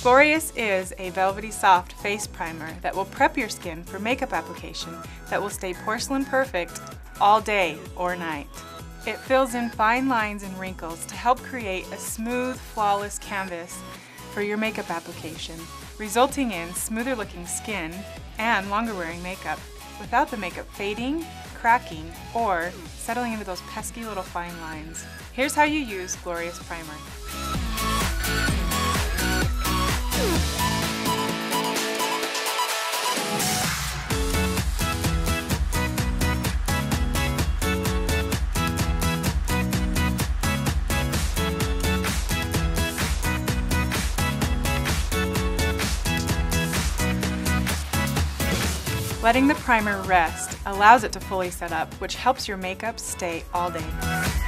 Glorious is a velvety soft face primer that will prep your skin for makeup application that will stay porcelain perfect all day or night. It fills in fine lines and wrinkles to help create a smooth, flawless canvas for your makeup application, resulting in smoother looking skin and longer wearing makeup without the makeup fading, cracking, or settling into those pesky little fine lines. Here's how you use Glorious Primer. Letting the primer rest allows it to fully set up, which helps your makeup stay all day.